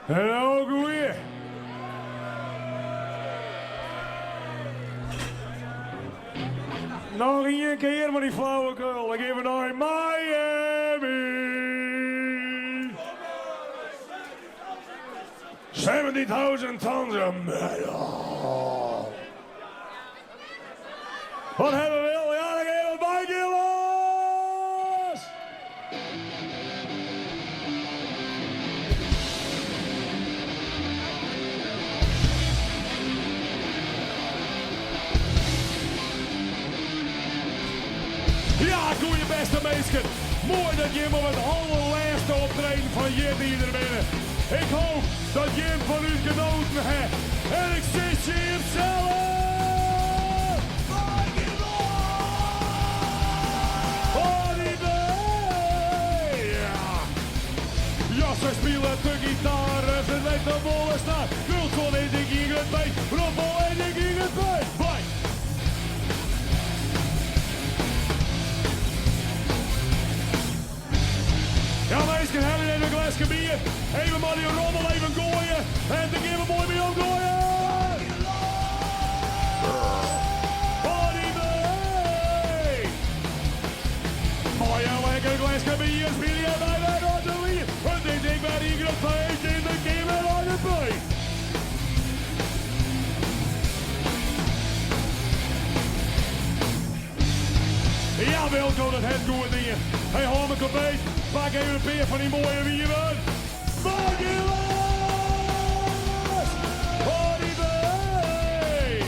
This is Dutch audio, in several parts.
En ook weer. Nog een keer maar die flauwekul. Ik geef het naar Miami. 70,000 tons of metal. Wat hebben we wel? Ja, dan gaan we bij keer los. Ja, goeie beste mensen. Mooi dat je maar het allerlaatste optreden van je hier binnen. Ik hoop dat je van u genoten hebt. En ik zit je hier zelf. Ja, ze spelen de gitaar, ze lijkt de volle staat. Wilson en ik ging het bij, Robbel en ik ging het bij. Bye. Ja, meisjes, hebben even een glasje bier. Even maar die rommel even gooien. En dan geven we mooi mee omgooien. Mooi en lekker glasje bier, speel je bij de Rotterdam. En ik ben hier op feest in de game aan de play. Ja, welkom, dat het goede dingen. Hey, hou me compleet. Pak even een peer van die mooie wieven. Maak je los! Holiday!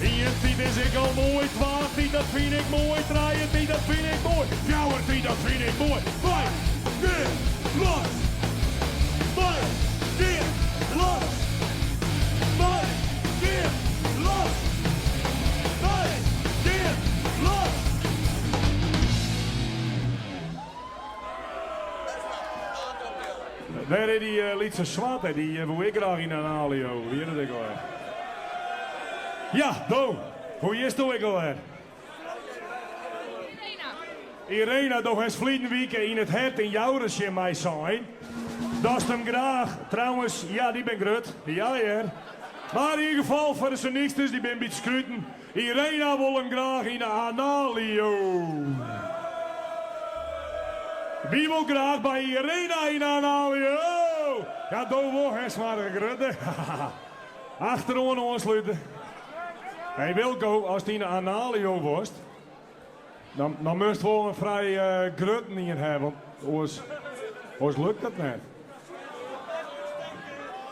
Eerst is ik al mooi, 12 dat vind ik mooi, 23 dat vind ik mooi, 14 dat vind ik mooi. Vijf, keer, los! Vijf, keer, los! Vijf, keer, los! Vijf, keer, los! Daar is die Lietse Swat, die wil ik graag in aanhalen, joh. Wie is dat ik alweer? Ja, doe. Hoe is het ook alweer? Irena, toch eens vliegen weekend in het hert in Jourisje mij zijn. Dat is hem graag. Trouwens, ja, die ben grut. Ja, ja. Maar in ieder geval, voor de niks dus, die ben een beetje schruten. Irena wil hem graag in de analio. Wie wil graag bij Irena in de analio? Ja, doe wel eens maar een grut. Achterom aansluiten. Hey Wilco, als die een analio was, dan moest je wel een vrij grutten hier hebben, want anders lukt dat niet.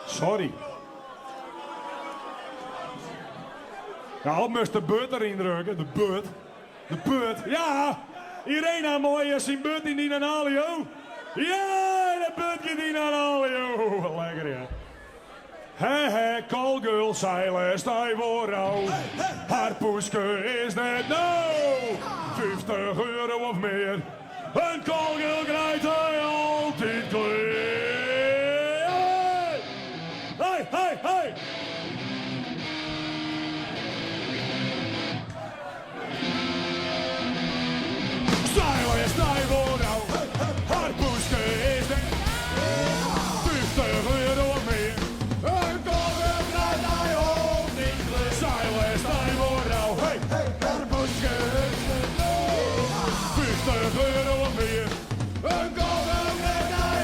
Sorry. Ja, op moest de beurt erin drukken, de beurt. De beurt, ja! Irena, mooi, zijn beurt in die analio. Ja, de beurt in die analio. Lekker, ja. He, call girl, silence, I voor jou. Haar poeske is net nou. 50 euro of meer. Een call girl krijgt hij altijd kleer. Hey, hey, hey. Silence, I voor jou. Haar poeske is net 50 euro of meer. Euro of meer. Een golden net naar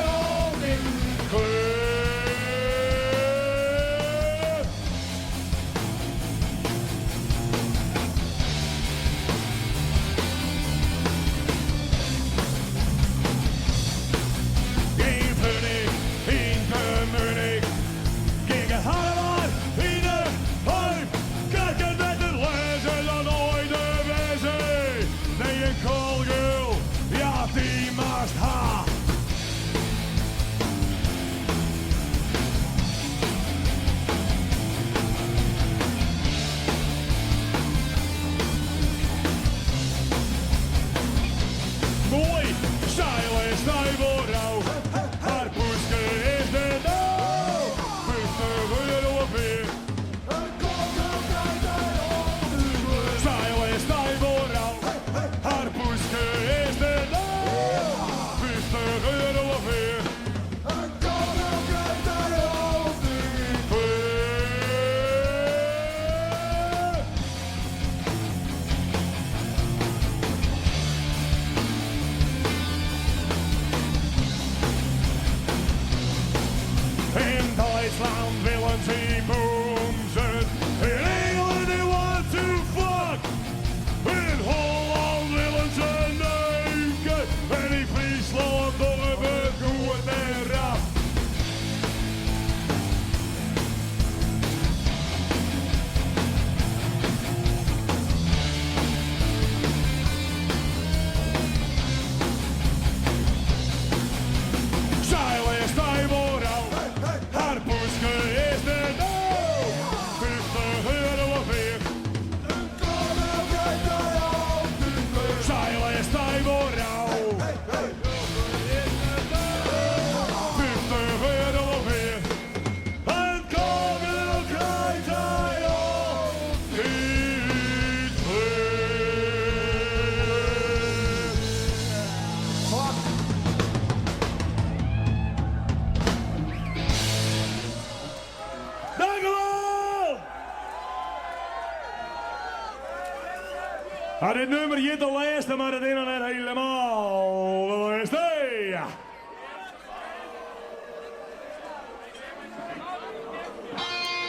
dit nummer is de laatste, maar het is nog net helemaal de laatste.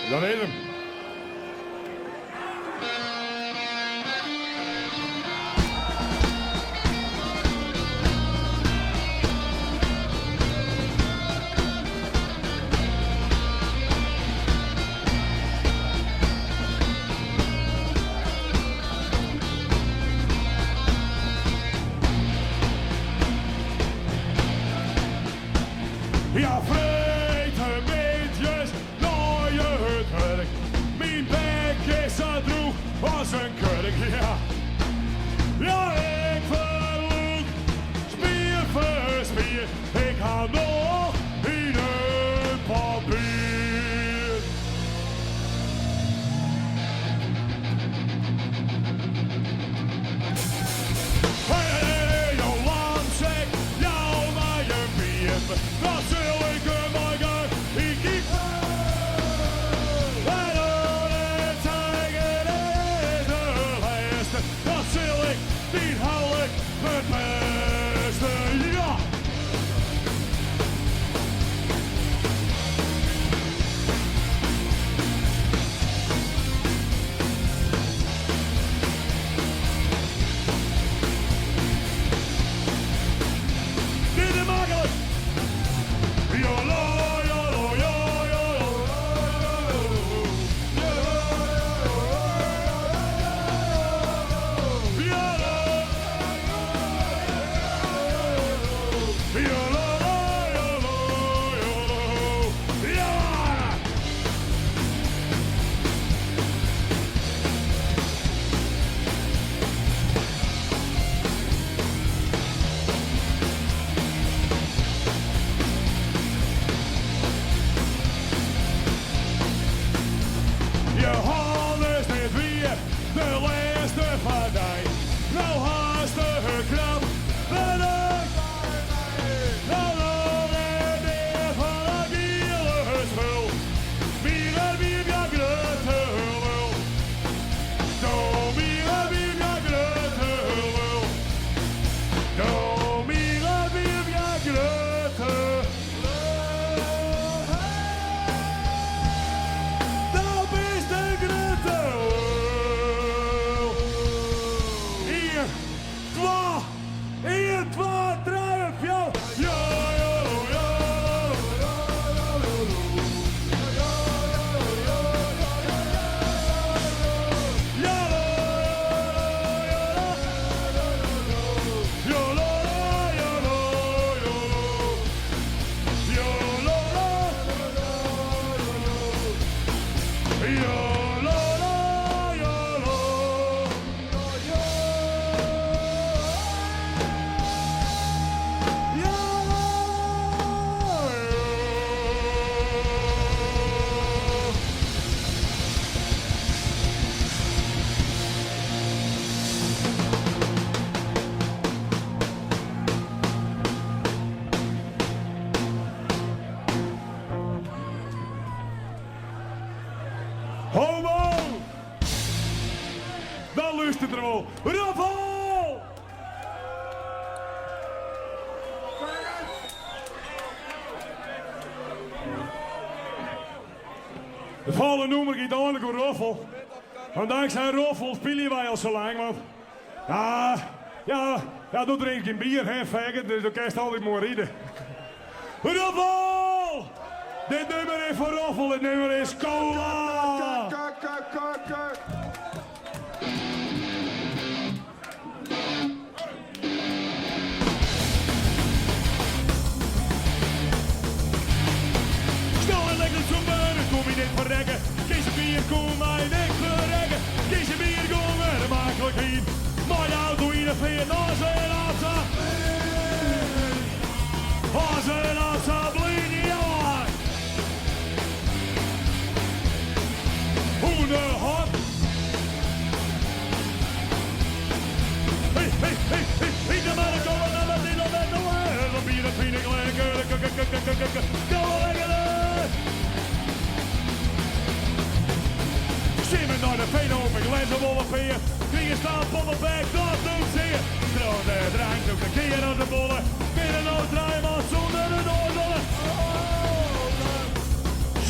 Dat is hem. Ja, vreten beetjes naar je kurk. Mijn bek is zo droeg als een kurk, ja. Ja, ik verloek, spier voor spier. Ik hou nog in een papier. Hey, jou lamsek, jou maar je bier. Dat zul ik hem maken, ik kiep. En dan het zeggen is de laatste. Dat zul ik niet houden, het beste, ja. Dit is makkelijk. YOLO, YOLO, YOLO, Je hand is niet weer de laatste van mij. Nou haast de knap, bedankt. Nou nog een meer van een wielerspul. Meer en meer ja grote lul. Nou meer en meer ja grote lul. Nou meer en meer ja grote lul. Homo! Dan lust het er al. Raffel! Het vallen noem ik uiteindelijk een roffel. Want dankzij roffel spelen wij al zo lang, want... Ja, doe er geen bier, hè, faggot, dus dan kan je altijd maar rijden. Roffel! Dit nummer is voor roffel, dit nummer is cola! Snel en lekker zo'n buiten, kom je niet verrekken. Kies een bier, kom mij niet verrekken. Kies een bier, kom er makkelijk in. Maar nou doe je de veer naar zijn afzak. Als een afzak, blind, ja. Hoenderhok. Hey, de mannen komen naar de ding op met de weg. Dan bier, dat vind ik lekker. Kom lekker. Simmen naar de veen op, ik lees hem op een peer. je staat op de bek, dat doet zeer. Grote drank, ook een keer aan de bollen. Binnen nooit draaien, maar zonder een oorzonne.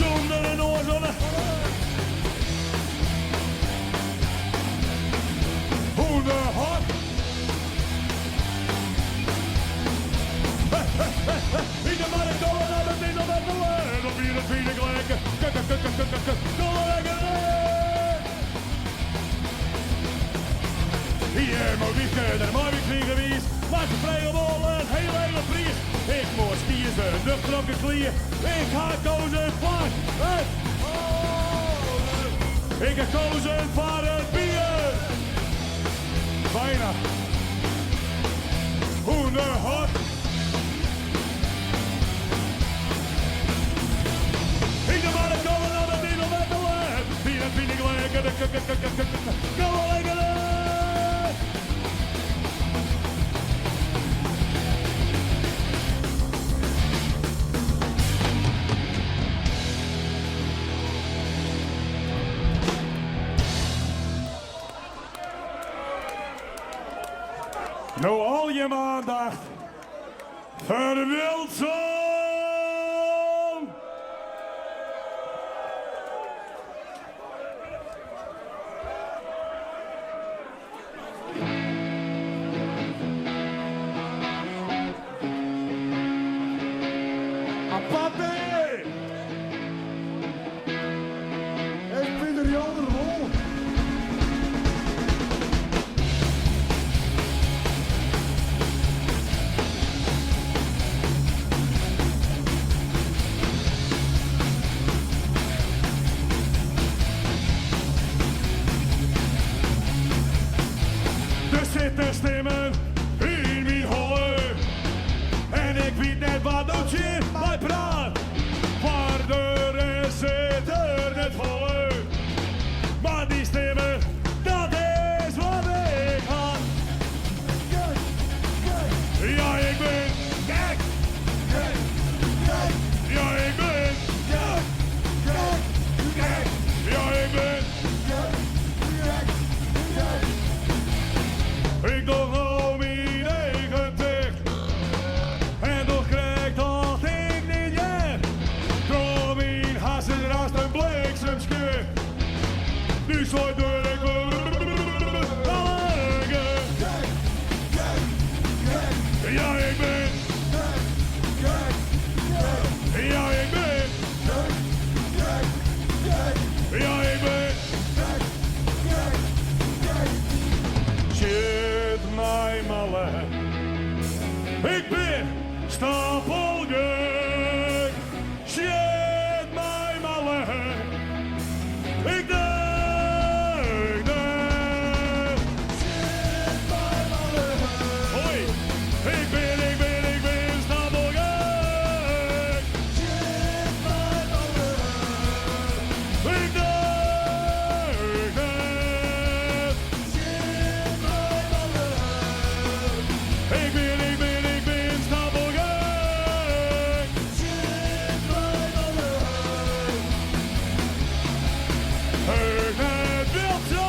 Zonder een oorzonne. Hoenderhard. In de markt komen naar de middel met de lijn. Op 24 lekker. Hier moet ik kunnen, maar ik vliegen wies. Laat de vrije bol een hele prijs. Ik moet spiezen, nuchtrokken klieën. Ik ga kozen voor het. Ik ga kozen voor het bier. Bijna. Hoenderhard. In de markt komen naar de middel met de lijn. 24 lekker. Kom lekker. Nou al je aandacht voor de Wilson! Aparte! Ik ben er jammer vol. Zitten stemmen in mijn holle. En ik weet net wat doet je mij praat. Maar de rest zit er net volle. Maar die stemmen, dat is wat ik had. Ja, ik ben gek. Ja, ik ben gek. Ja, ik ben. Ik doe gewoon mijn eigen dicht. En toch krijg dat ik niet jij. Door mijn hassen raast een bliksemskeer. Nu sloit door ik ja, ik ben. Ja, ik ben. Ja, ik ben. Shit, mij malle. Ik ben stapelgek. Shit, mij malle. Ik denk. Shit, mij malle. Hoi, ik ben stapelgek. Shit, mij malle. Ik denk. Ik ben stapelgek. Shit, mij malle. Ik net wild zo.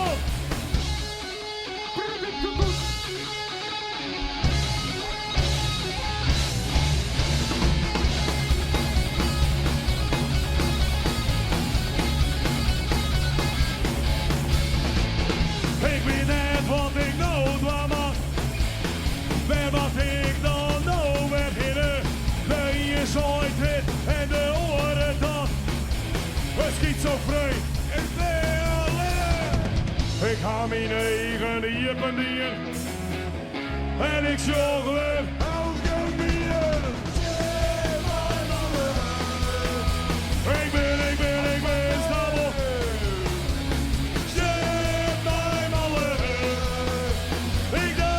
Ik weet net wat ik nood was, maar ben wat ik dan nou werd hinnen. De je zooit wit en de oren dat. Het schiet zo vrij, ik ben alleen. Ik ga mijn eigen diepen dienen. En ik zorg weer elke bier. Ik ben stapel. Shit, mij malle. Ik denk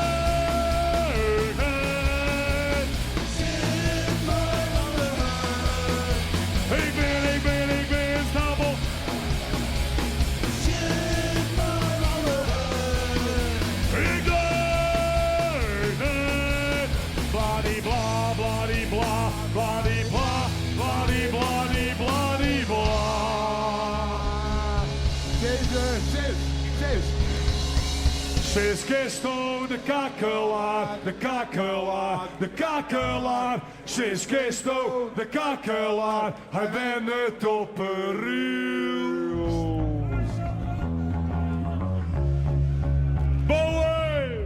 het. Shit, mij malle. Ik ben stapel. Shit, mij malle. Ik denk het. Sinds gisteren de kakelaar, de kakelaar, de kakelaar. Sinds gisteren de kakelaar, hij bent het op een riel. Boy!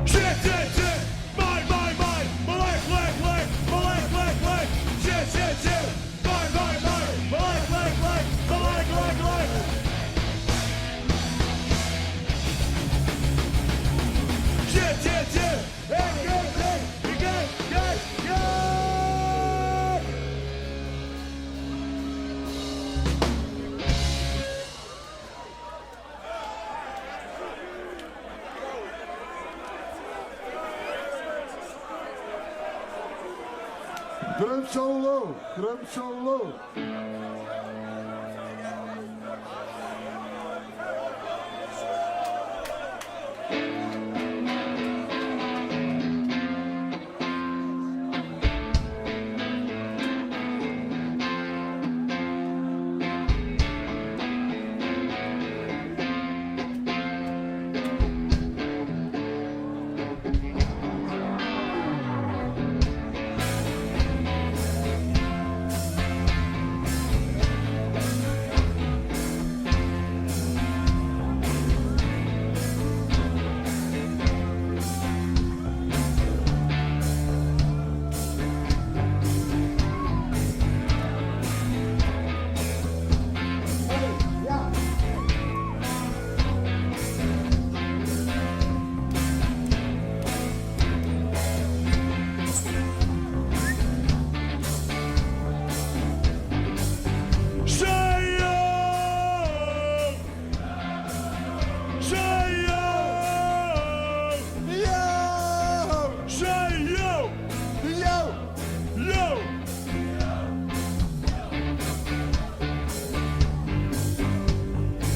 Shit, shit, shit! Mijn, mijn leg, leg, leg, mijn leg, leg, leg. Shit, shit, shit! Mijn, mijn leg, leg, leg, mijn leg, leg, leg. Shit, shit, shit! Hey, hey, hey, hey, hey, hey! Drum solo, drum solo.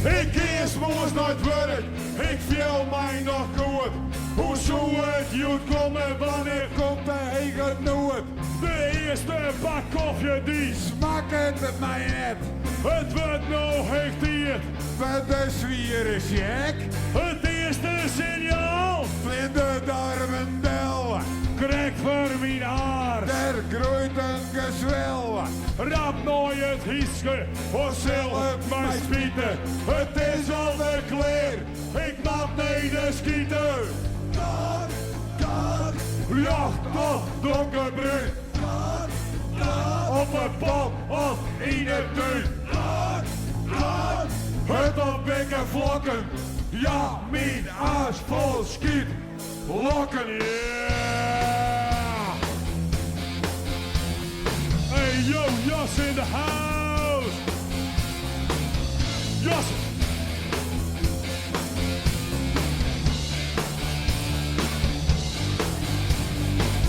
Ik eerst moest naar het werk, ik viel mij nog goed. Hoe zou het goed komen, wanneer komt de eigen nooit? De eerste bak koffie die smaakt met mij net. Het wordt nog hectier, wat de sfeer is gek. Het eerste signaal, vlinderdarmendel. Krijg voor mijn haar, der groeit een gezwel. Rap nooit het hiske, of zelf mij spieten. Het is al de kleer, ik mag nederschieten. God, God, jacht toch donkerbruin. God, God, op een pad of in het tuin. God, God, het op wikken vlokken. Ja, mijn aas vol schiet. Lokken, yeah! Hey, yo, Jos in the house! Jos!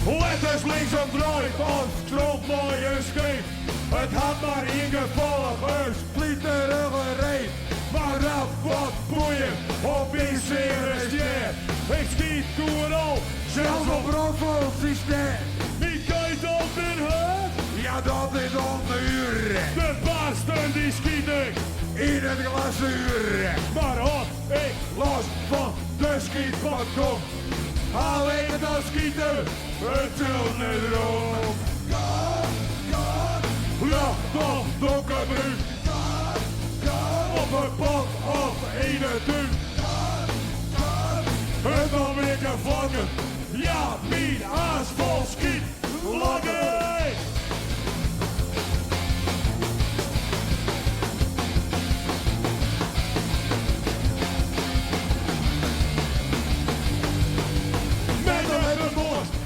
Letters linksom draai, van stroomt mooi en scheef. Het had maar ingevallen, een splitterige reet. Maar dat wat boeien, op wie zeer is je. Ik schiet door al, zelfs op roffelsysteem. Wie kijkt op in het? Ja, dat is om de uur. De barsten die schiet ik in het glazuur. Maar als ik los van de schietpad kom, alleen het al schieten, het zult niet erom. Lucht op donkerbruin, op een pad of in het tuin. Het dan weer kan vlakken, ja, mijn aas vol schiet, lakken.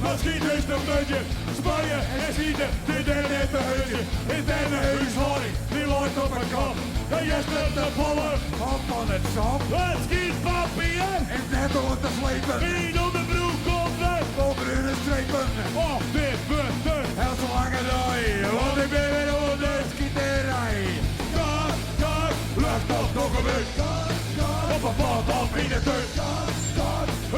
Dan schiet is een beetje, Spanje en schieten, dit en net een heusje. In derde huishouding, die loopt op een kant. En je stemt de ballen op van het zand. Het schietpapier is net door te slepen. Wie door de broek komt weg, over hun strepen. Och, dit wordt de heel lange dag, want ik ben weer door de schieterij. Kak, kak, lucht op nog een week. Op een pad of in de tuin.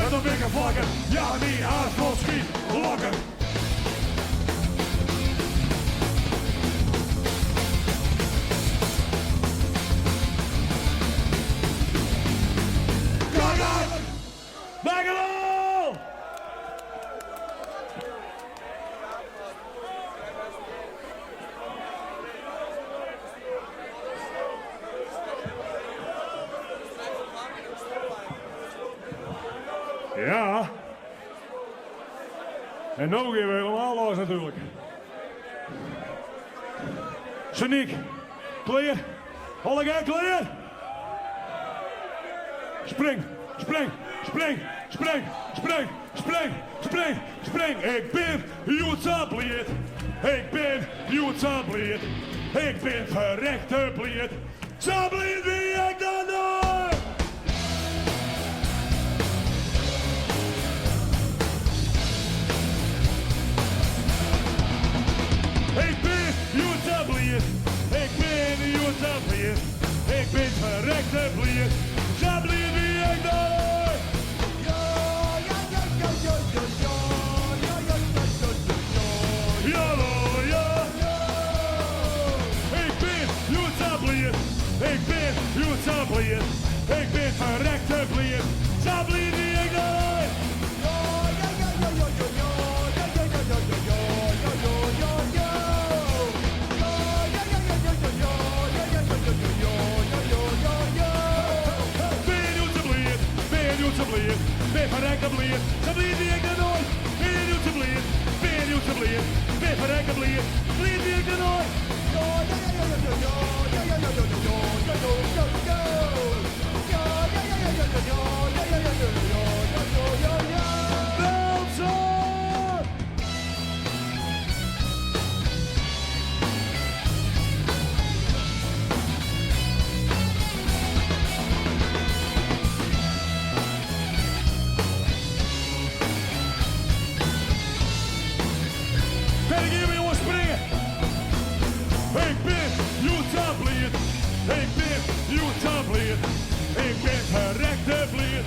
En dan ben ik vlakken, ja, die aas vol schiet, lakken. Ja. En nu gaan we helemaal los natuurlijk. Soniek, klaar? Alle gaan klaar? Spring, spring, spring, spring, spring, spring, spring, spring. Ik ben Joetsabliet. Ik ben Joetsabliet. Ik ben verrekte bliet. Sabliet wie ik dan nooit. Ik ben Joetsabliet. Ik ben Joetsabliet. Ik ben verrekte bliet. Sabliet wie ik dan nooit. Ik ben Joetsabliet. Ik ben verrekte bliet. Sabliet wie ik dan ooit. Ben Joetsabliet. Ben Joetsabliet. Ben verrekte bliet. Sabliet wie ik dan ooit. Ben Joetsabliet. Ben Joetsabliet. Ben verrekte bliet. Sabliet wie ik dan ooit. Ik ben verrekte bliet.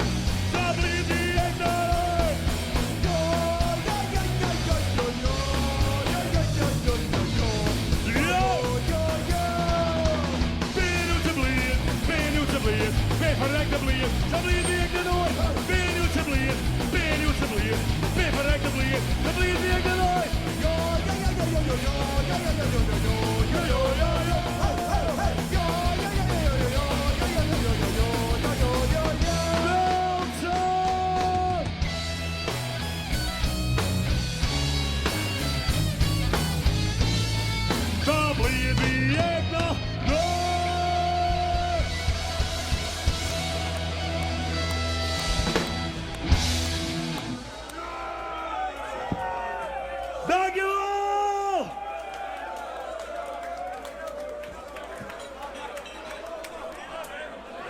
Sabliet wie ik dan ooit. Ben Joetsabliet. Ben Joetsabliet. Ben verrekte bliet. Sabliet wie ik dan ooit. Ben Joetsabliet. Ben Joetsabliet. Ben verrekte bliet. Sabliet wie ik dan ooit. Sabliet wie ik nog nooit. Dankjewel!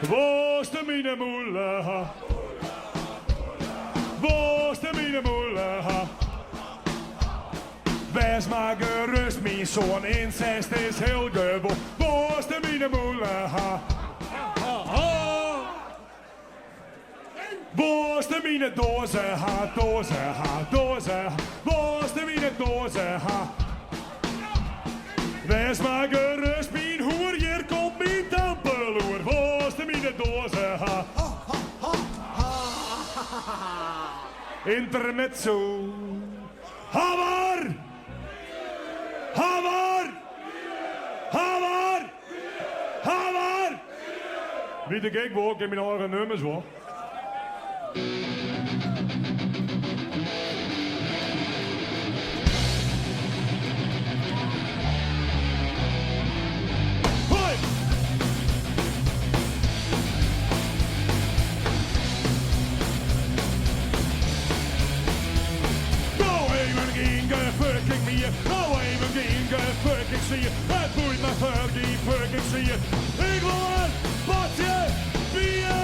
Waar is de mine moele? Waar is de mine moele? Wees maar gerust, mijn zoon incest is heel gewoon. Waar is de mine moele? Waar is de mine dozen? Dozen, dozen. Waar is de mine dozen? Wees maar gerust, mijn hoer, hier komt mijn tampeloer. Waar is de mine dozen? Intermezzo. Hammer! Hammer! Hammer! Hammer! Wie de gek wordt, ik heb mijn eigen nummers hoor. Hoi! Fucking me, nou even geen fucking zie je. Het boeit me fucking zie je. Ik wil een potje bier.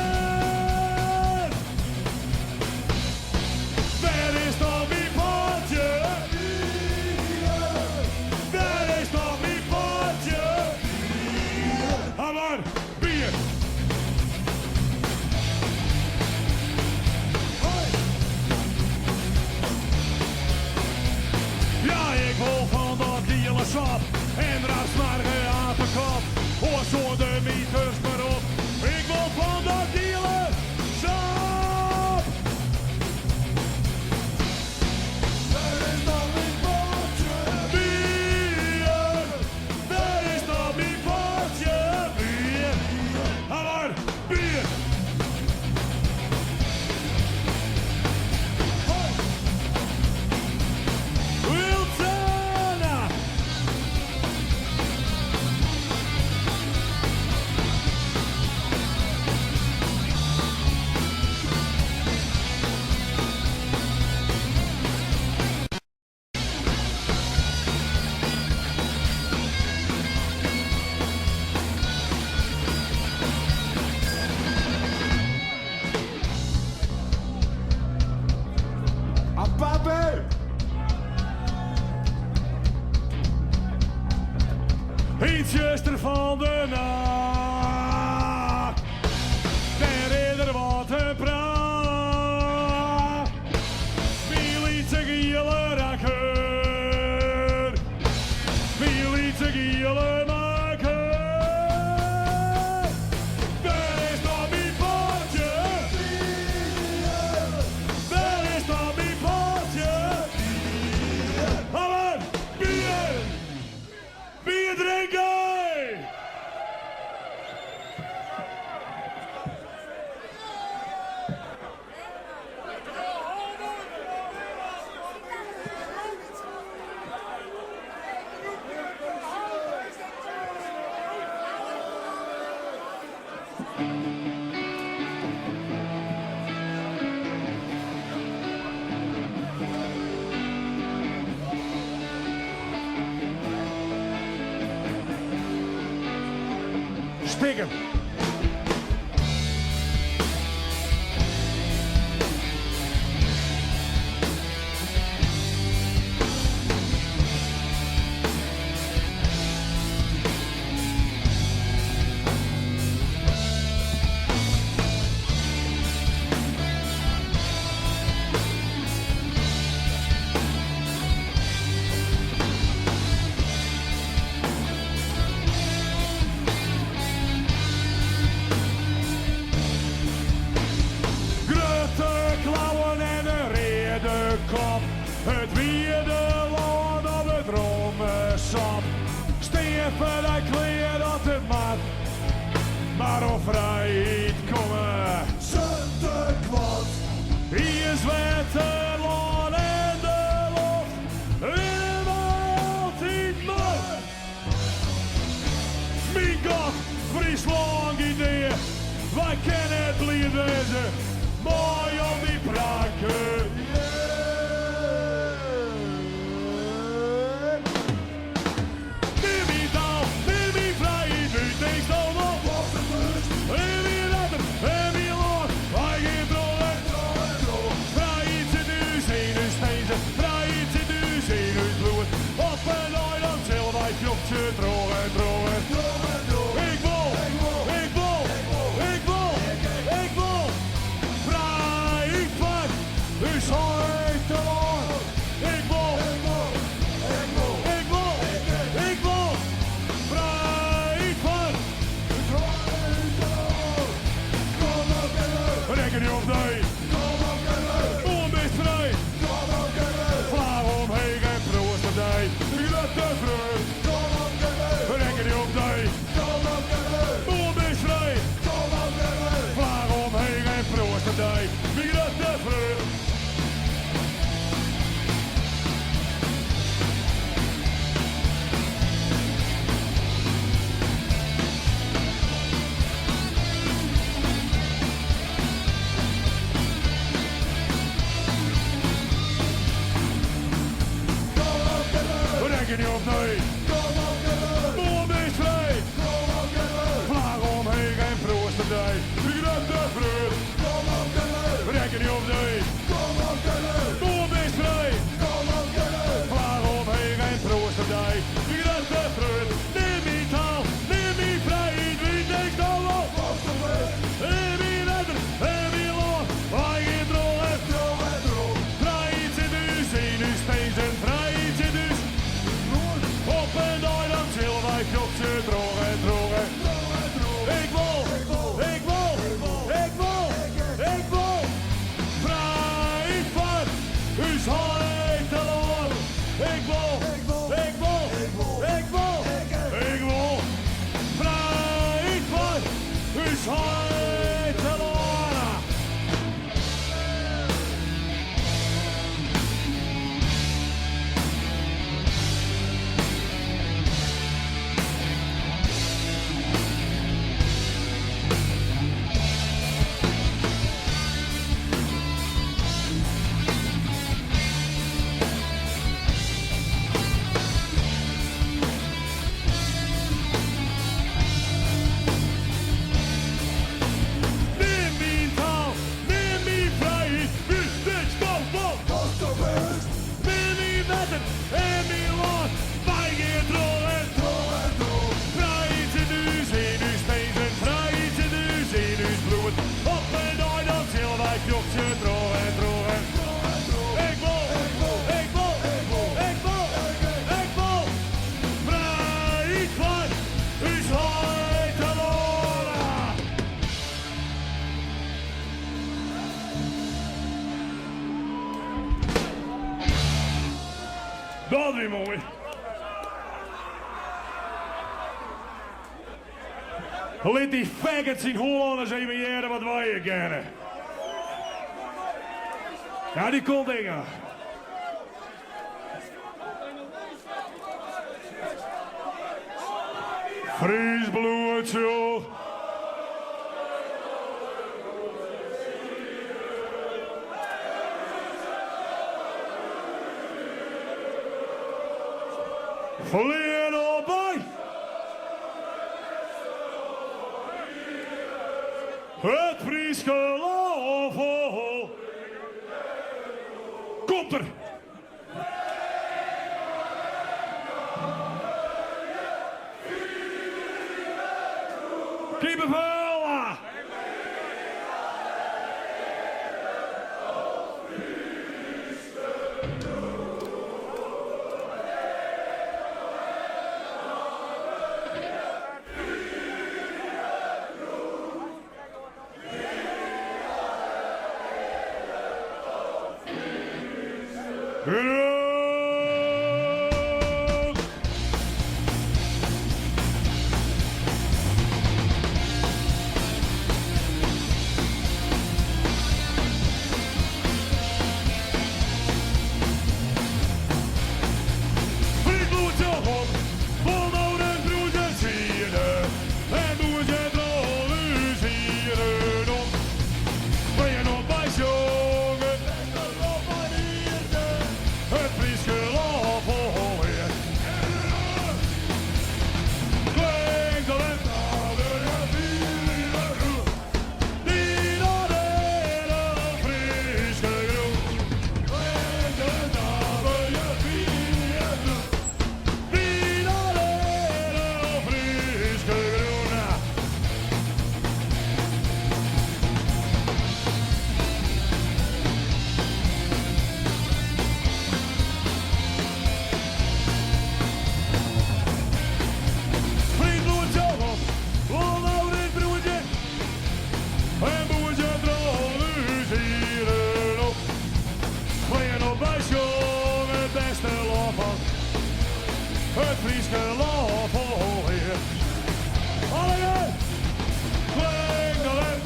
Stikken. Het wierde land op het rommensap. Steven, hij kleert dat het mat. Maar of vrijheid komen. Sinterklaas. Hier is Wetterland en de loft. En altijd maar. Mijn god, Friesland idee. Wij kennen het lied wezen. Mooi op die prakken. Dat weer mooi. Laat die faggots in Hollanders even jaren wat wij hier kennen. Ja, die komt dingen. Fries bloed, joh. Vliegen op bij. Het Frieske Lovel. Komt er. Kiepenvella. Het Frieske Lovel hier. Allee! Klingelen!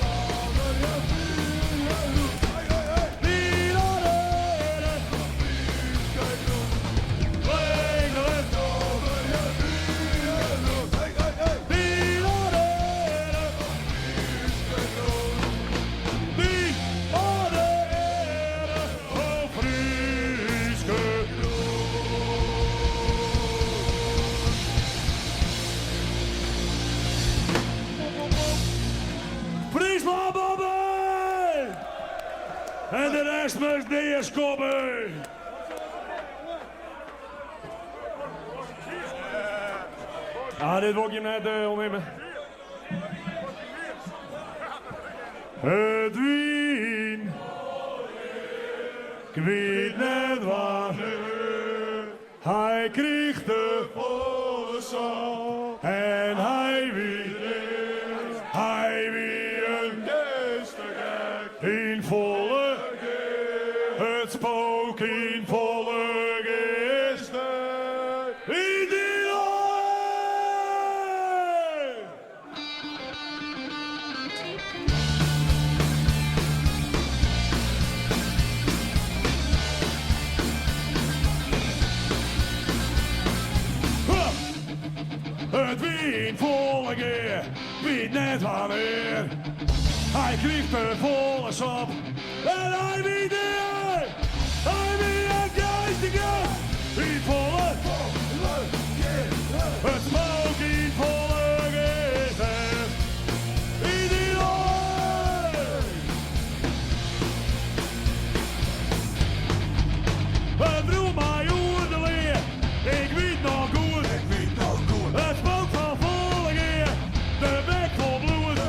En de rest moest niet komen. Ah, dit wil ik je net opnemen. Het wien. Ik weet net wanneer. Hij kreeg de volle zaal. En hij wie een gek in volle. Het spook in volle geesten. In die oor. Het wien volle geer, weet net wanneer. Hij kreeg de volle sap. En hij wie neer. Hij wie een geestige. In volle geer. Het spook in volle geesten. In die oor. Het droeg mij over de leer. Ik weet nog goed. Het spook van volle geer. De bek vol bloed.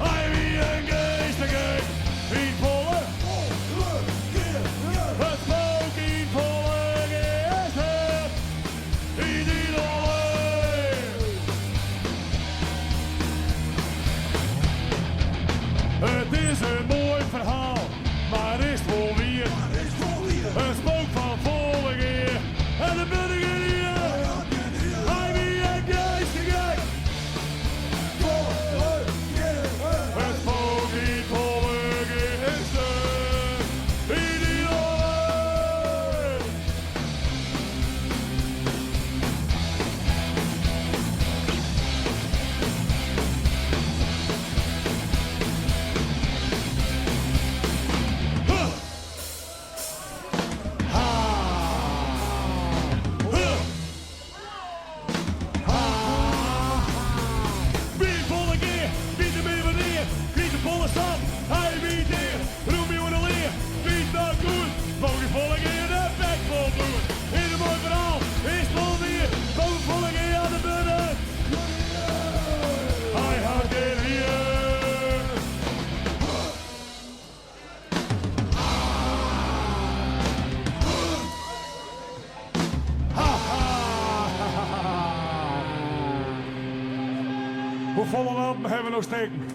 Hij wie een geestige. In volle geer. Het spook in volle geesten. In die oor. Het is een mooi verhaal, maar is het wel weer. Een spook van volle geer. En de burger hier. Hij wie een geestige. Het spook in volle geesten. In die oor. volle lampen hebben we nog steken.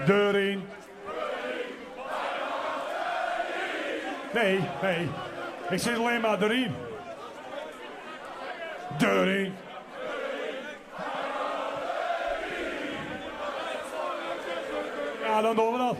Deur in. Nee. Ik zit alleen maar erin. Deur in. Ja, dan doen we dat.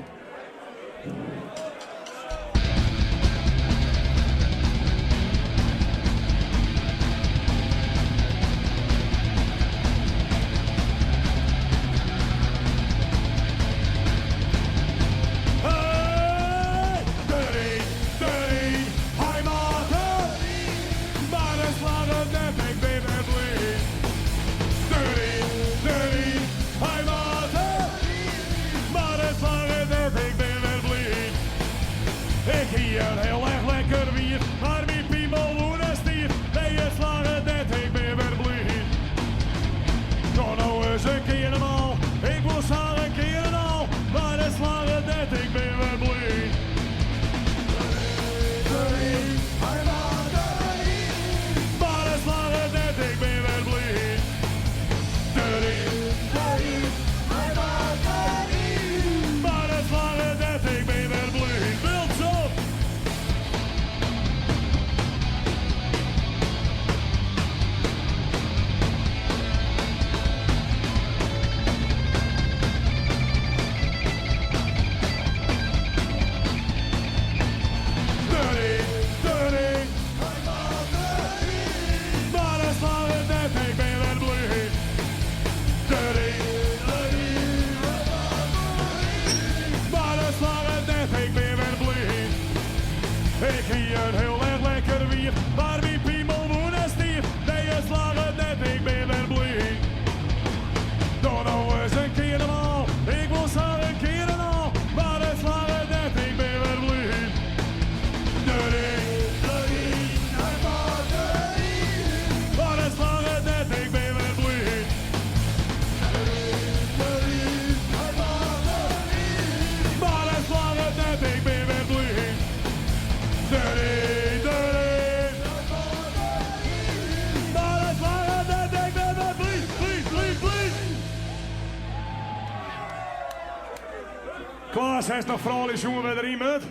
Klaas, hij is nog vrolijk, jongen, bij de iemand.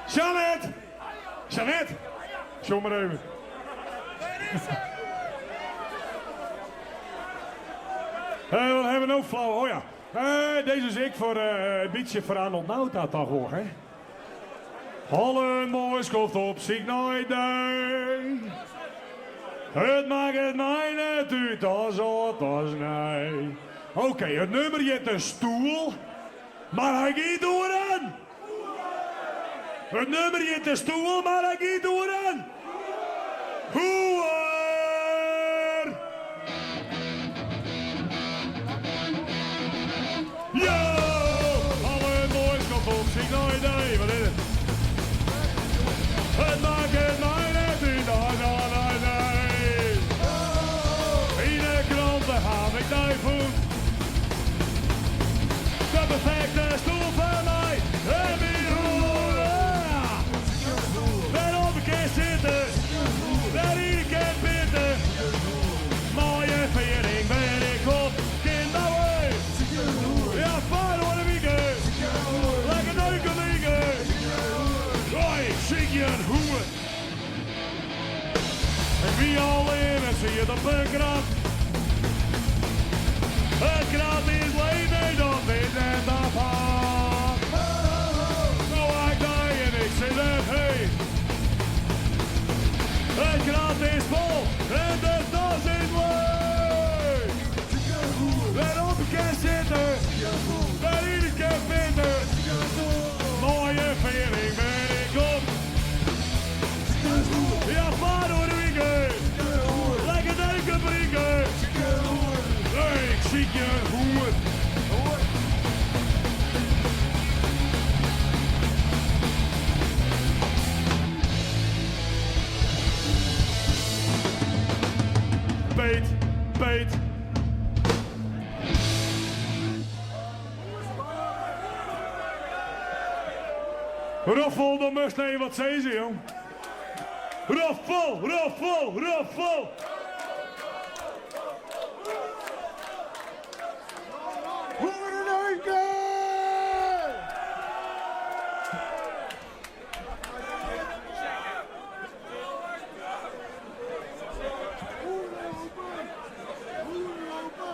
Jeannette! Jeannette! Zoek maar even. Wat hebben we nou flauw? Oh ja. Deze is ik voor een beetje voor Arnold Nauta toch hoor, hè? Holland mooi komt op zich nooit uit. Het maakt het mij net uit als wat als nee. Oké, het nummer heeft een stoel, maar hij gaat door aan. Het nummer heeft een stoel, maar hij gaat door aan. Hoer! Yo! Alle boys komt op zich nooit uit. Wat is het? Het maakt het mij net uit als wat nee. In de kranten ga ik duiven. De perfecte stoel voor mij. En wie horen. Daarop een keer zitten. Daar iedere keer bitten. Mooie viering ben ik op. Kinderwee. Ja, fijn hoor de weekend. Lekker leuke weekend. Hoi, ik zie je een hoer. En wie al in en zie je de punkrap. Het krab is leven, dat is het afhaal. Nou, ik daar en ik zit er heen. Het krab is vol en de tas is leeg. Daarop een keer zitten, daar iedere keer vinden. Mooie viering ben ik op. Ja, maar door de weekend. Lekker leuke weekend. Ik zie je hoer. Beet. Roffel, dan moest je wat zeggen, jong. Roffel, roffel, roffel.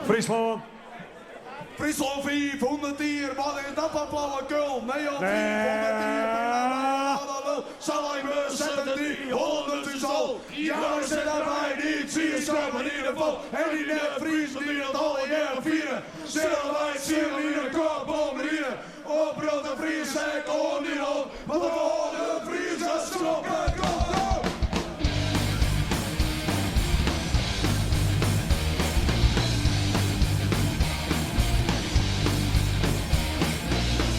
Friesland. Friesland 500 dier, wat is dat van blauwe kul? Nee, al 500 dier, Salim zetten die 100 is al. Ja, we zitten wij niet, zie je schappen in de val. En die net Friesen die dat alle jaren vieren. Zullen wij zingen in de kop, bombarderen. Oprood de Fries, ik hoor niet op. Want we horen de Friesen stoppen, kom op.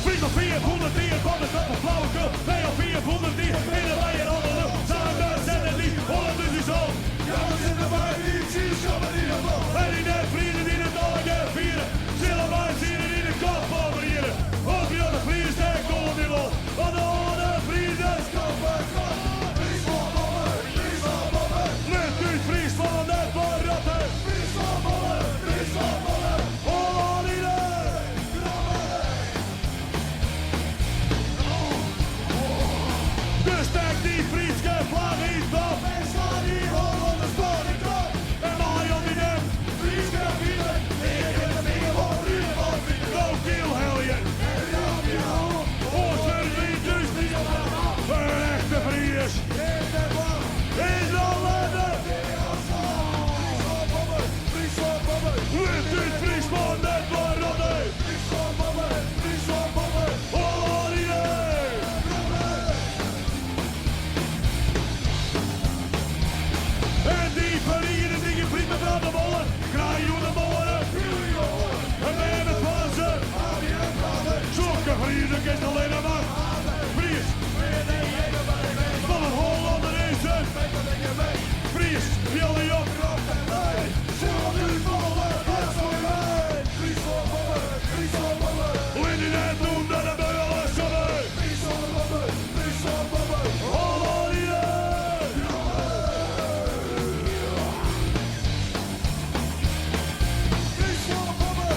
Friesland 400 dier, wat is dat van flauwekul? Nee, al 400 dier, in de lijn en alle lucht. Samen zetten die 100 is al. Ja, we zitten wij niet, zie je schappen in de val. En die net vrienden die het alle jaren vieren. Zullen wij zien in de kop bombarderen. Ook weer de Fries, ik hoor niet op. Want de Friesen stoppen, kom op. Friesland bommen, Friesland bommen. Ligt uit Friesland, net voor rotten. Friesland bommen, Friesland bommen. Holland iedereen. Dus stek die Frieske vlag in top. En slaan die Hollandse sporen klap. En maai op die nek. Friesland vieren, ik heb de dingen van Friesland vieren. Go kill heljen. Onze liedjes. Een echte Fries. In de landen. Friesland bommen, Ligt uit Friesland, net voor rotten. Friesland bommen, Friesland bommen. Holland iedereen. En die verrieren die vriend met de bollen. Kraai de bollen. En ben het Fransen. Zulke vrienden is alleen maar Fries. Van een Hollander is het. Fries, wil die op. Hoe die net doen dat de beul is erbij. Holland iedereen. Friesland bommen.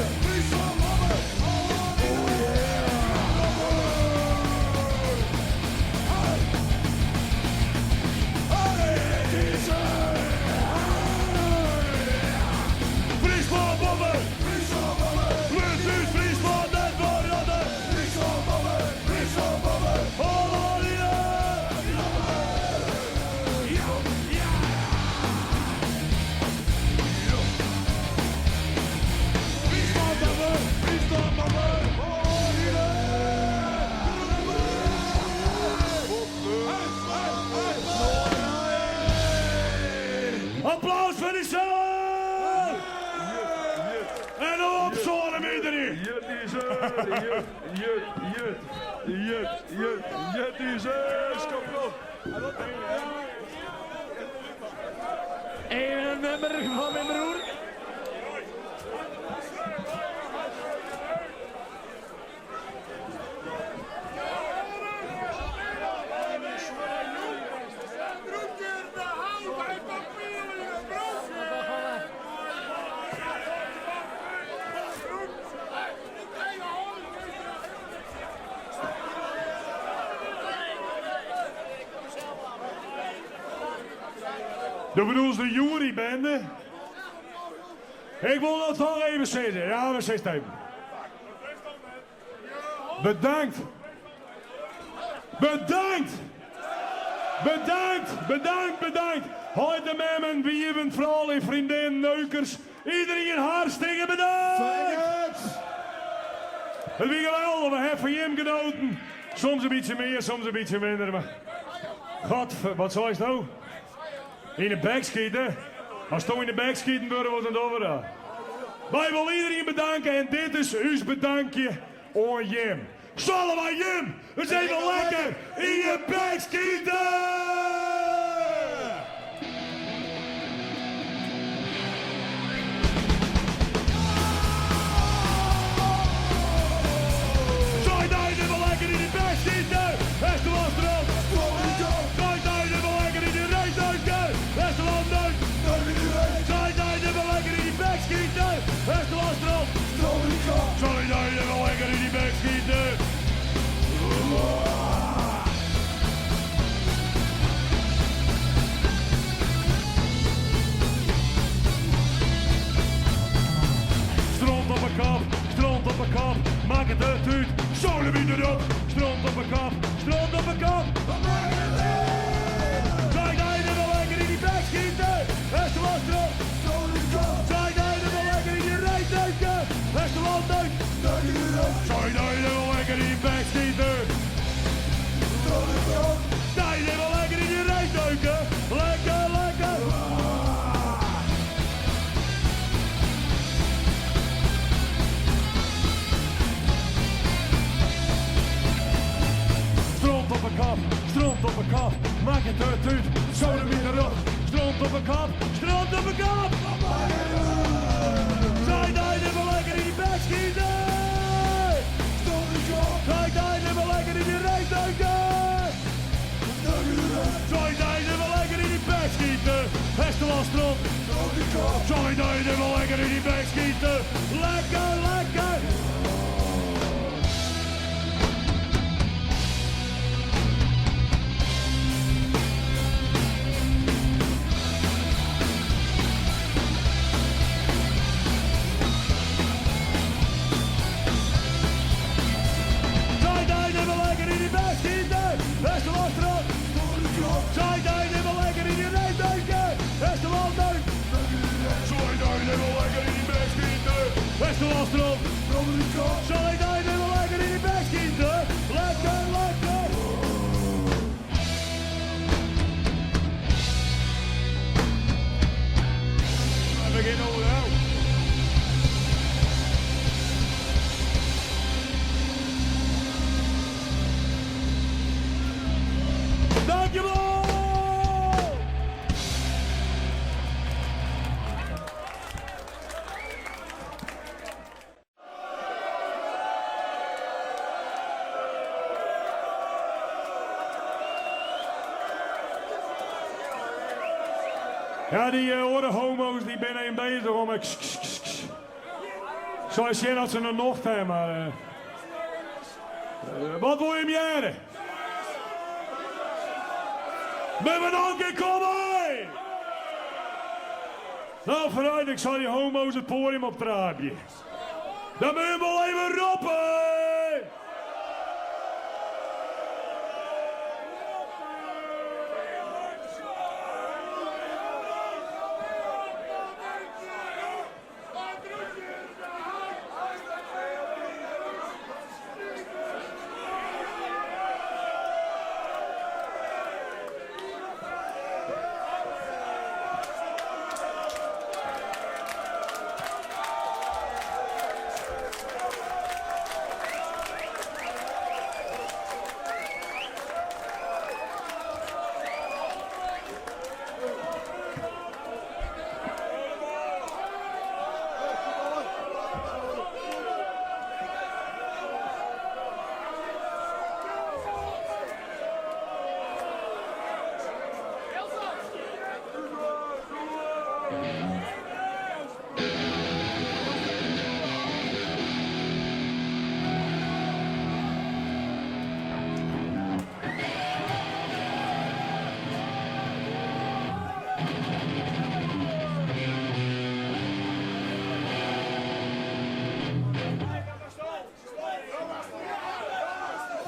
Ligt uit Friesland, net voor rotten. Holland iedereen. Applaus voor die zon! En op zo'n iedereen! Jut is kapot. Even een nummer van mijn broer. Dat bedoelt de jurybende. Ik wil dat toch even zeggen. Ja, we zeggen het even. Bedankt. Bedankt. Bedankt. Bedankt. Bedankt. Heute memmen, wieven, vrouwen, vriendinnen, neukers. Iedereen hartstikke bedankt. Het was geweldig. We hebben van hem genoten. Soms een beetje meer, soms een beetje minder. Maar... God, wat zou je nou? In de bek schieten. Als je in de bek schieten wordt, wordt het over. Wij willen iedereen bedanken en dit is uw bedankje aan Jim. Zullen wij Jim eens even lekker in je bek schieten? Zou je nou even lekker in je bek schieten? Beste was erop. Zou je nou even lekker in je reet maak het uit. Zolen weer erop, stront op een kop, stront op een kop. Zij daar wel lekker in die bek schieten, beste was erop. Zij daar wel lekker in die rijtuigen, beste was uit. Zij daar wel lekker in die bek schieten. Zij daar wel lekker in die rijtuigen, lekker, lekker. Stront op een kop, maak het uit, zo er weer erop. Stront op een kop, stront op een kop. Zij daar wel lekker in die bek schieten. Zij daar wel lekker in die rijtuigen. Zij daar wel lekker in die bek schieten. Beste was stront. Zij daar wel lekker in die bek schieten. Lekker, lekker. Beste was erop. Zij daar wel lekker in die rijtuigen. Beste was uit. Zij daar wel lekker in die bek schieten. Beste was erop. Zij daar wel lekker in die bek schieten. Lekker, lekker. We beginnen overal. Dankjewel! Ja, die oude homo's die ben een bezig om... Zou zien dat ze er nog zijn, maar... wat wil je hem jaren? Met mijn anker, kom mee! Nou, vooruit, ik zal die homo's het podium opdraaien. Dan moet je wel even roepen!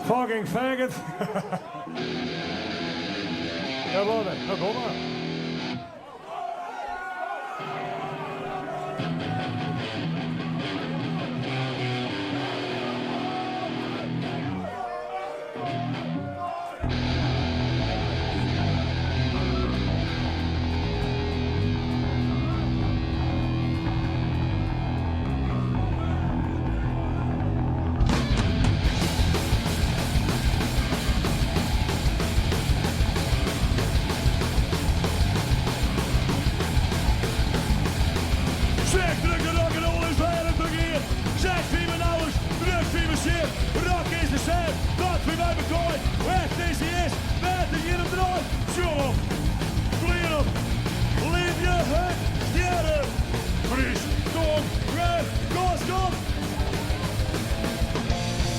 Fucking faggot. Ja, wat? Nou, kom maar. Rock is de zet, dat wie mij bekooit. Echt is hij is, met de hier op draai. Show op, clean op, leave je head, sterren. Fries, kom, red, gas, kom.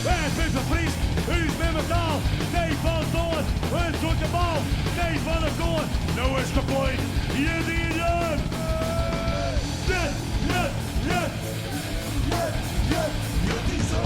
Het is een Fries, u is met metaal. Nee van Doorn, een soort de bal. Nee van de Doorn, nou is de point. Hier zie je dan. Yeah, yeah, yeah. Yeah, yeah, yeah, die zo.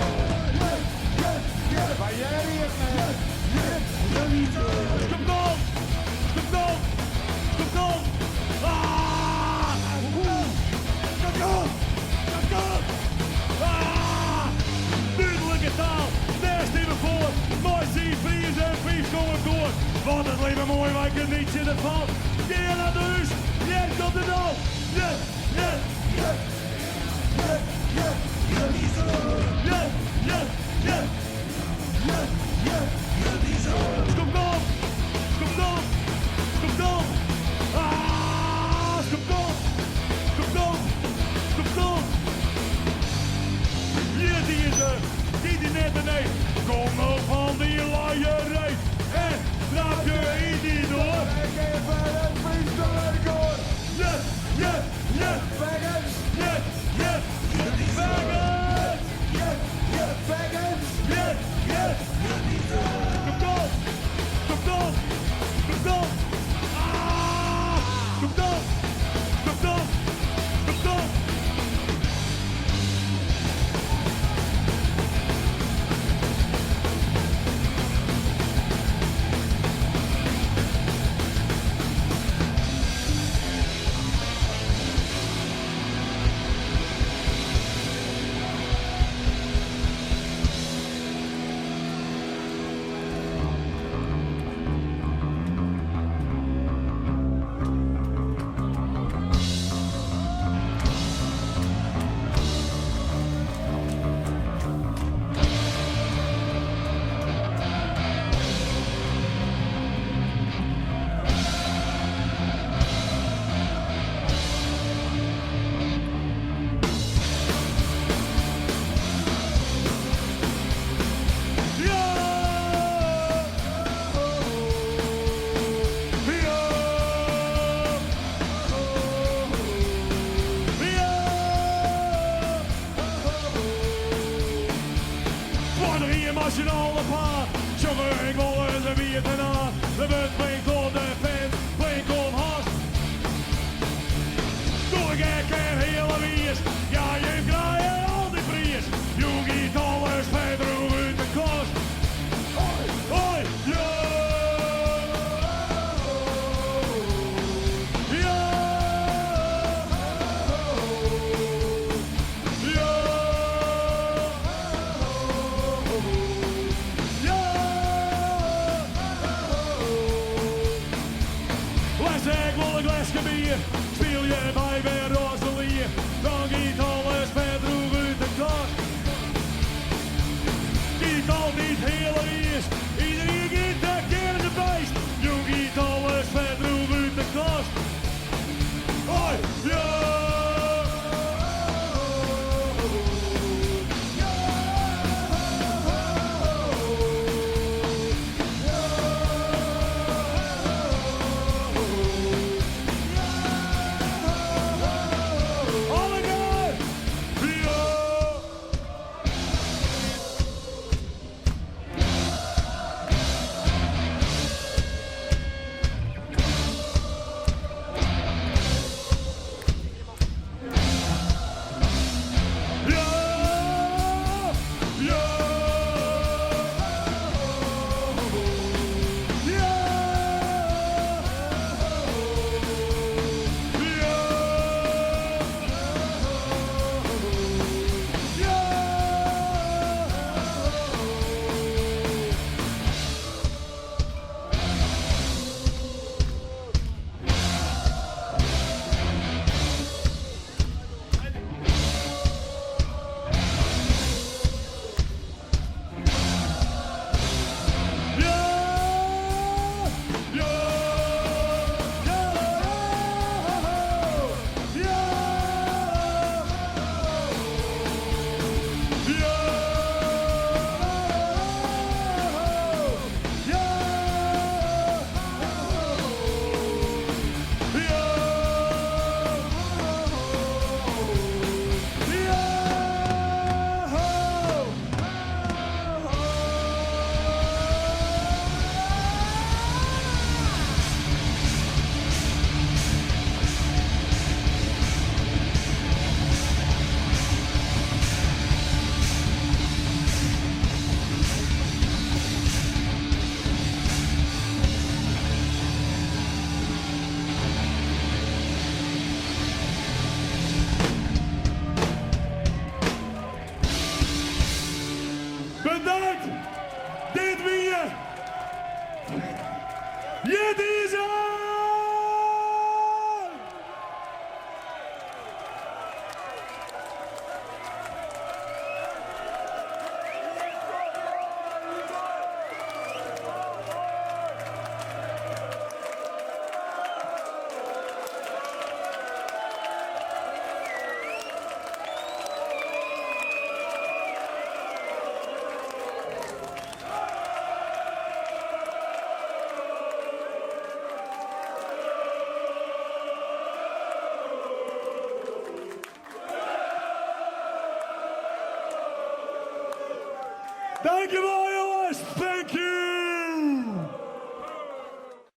nationale paard. Jongen, ik wil eens een bier ten aan. De bus blinkt op de fans, blinkt om haast. Doe ik een hele wies, ja je krijgt al die prijs. Je giet alles verder uit de kost. Hoi, hoi, ja. Ik wil een glasje bier, speel je bij weer Rosalie, dan giet alles verder uit de kast. Giet al niet heel is, iedereen giet de keer in de beest, je giet alles verder uit de kast. Hoi, ja! Bedankt! Dit weer! Dit is het! Dankjewel jongens, thank you!